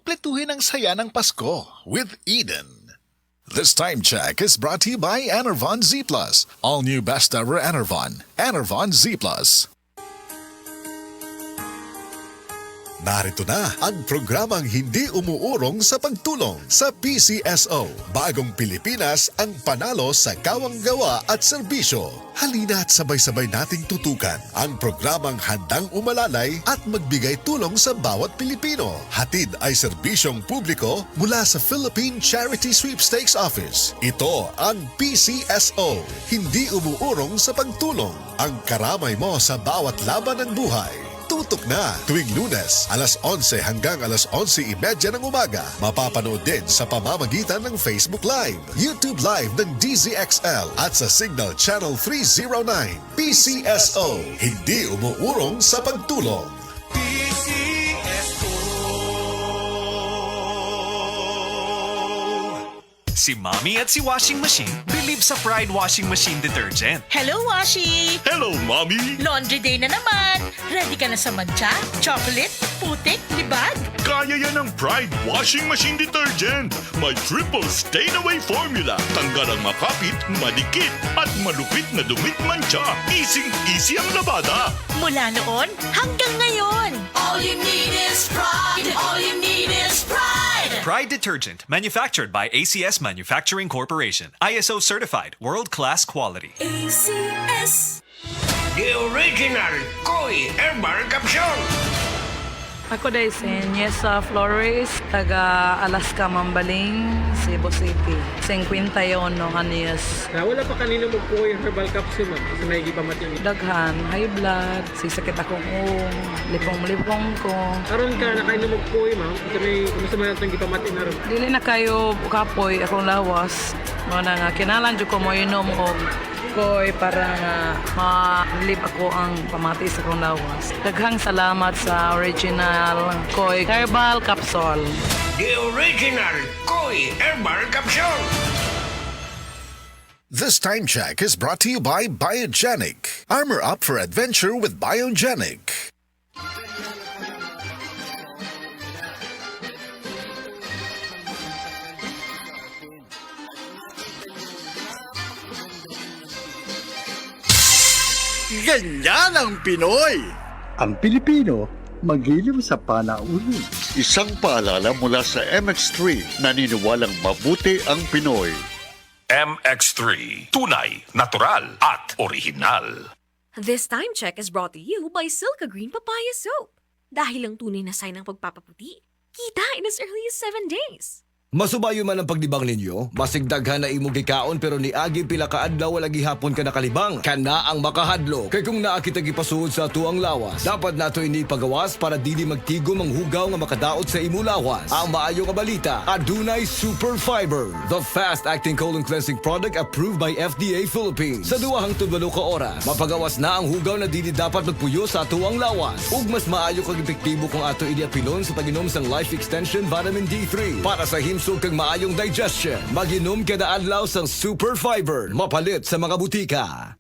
kumpletuhin ang saya ng Pasko with Eden. This time check is brought to you by Enervon Z+. All new best ever Enervon. Enervon Z+. Narito na ang programang hindi umuurong sa pagtulong sa PCSO. Bagong Pilipinas ang panalo sa gawang-gawa at serbisyo. Halina at sabay-sabay nating tutukan ang programang handang umalalay at magbigay tulong sa bawat Pilipino. Hatid ay serbisyong publiko mula sa Philippine Charity Sweepstakes Office. Ito ang PCSO. Hindi umuurong sa pagtulong. Ang karamay mo sa bawat laban ng buhay. Tutok na tuwing Lunes, alas 11 hanggang alas 11:30 ng umaga. Mapapanood din sa pamamagitan ng Facebook Live, YouTube Live ng DZXL at sa Signal Channel 309. PCSO, hindi umuurong sa pagtulong. Si Mommy at si Washing Machine believe sa Pride Washing Machine Detergent. Hello, Washi! Hello, Mommy! Laundry day na naman! Ready ka na sa mancha, chocolate, putik, libag? Kaya yan ang Pride Washing Machine Detergent. May triple stain-away formula. Tanggal ang makapit, madikit, at malupit na dumit mancha. Easy ang labada. Mula noon hanggang ngayon. All you need is pride. All you need is pride. Pride Detergent, manufactured by ACS Manufacturing Corporation. ISO certified, world-class quality. ACS. The original Koi Herbal Capsule. Ako dahil si Niesa Flores, taga Alaska, Mambaling, Cebu City. 51 anyos. Wala pa kanina magkuha yung herbal capsule mo kasi may gipamatindi. Daghan, high blood, sisakit akong lipong-lipong ko. Karon ka na kayo na magkuha ma'am. Ito may kumusta man itong gipamatin na rin. Dili na kayo kapoy, akong lawas. Mga nga, kinalan dyo ko mo inom og koy para nga ma-live ako ang pamati sa akong lawas. Daghang salamat sa original koy herbal capsule. The original Koi Herbal Capsule. This time check is brought to you by Biogenic. Armor up for adventure with Biogenic. Ganyan ang Pinoy! Ang Pilipino, magiliw sa panaulo. Isang paalala mula sa MX3, naniniwalang mabuti ang Pinoy. MX3. Tunay, natural, at original. This time check is brought to you by Silka Green Papaya Soap. Dahil ang tunay na sign ng pagpapaputi, kita in as early as 7 days. Masubayo man ang pagdibang ninyo, masigdaghan na imong gikaon pero ni agi pila ka adlaw wala gihapon ka nakalibang. Kana ang makahadlo. Kay kung naa kita gipasuod sa tuang lawas, dapat nato ini pagawas para dili magtigom ang hugaw nga makadaot sa imo lawas. Ang maayo nga balita, adunay Super Fiber, the fast-acting colon cleansing product approved by FDA Philippines. Sa 2 ka oras, mapagawas na ang hugaw na dili dapat magpuyo sa tuang lawas. Ug mas maayo kag epektibo kung ato ini apilon sa pag-inom sang Life Extension Vitamin D3 para sa himsog kag maayong digestion. Mag-inom kada adlaw sang Super Fiber, mapalit sa mga butika.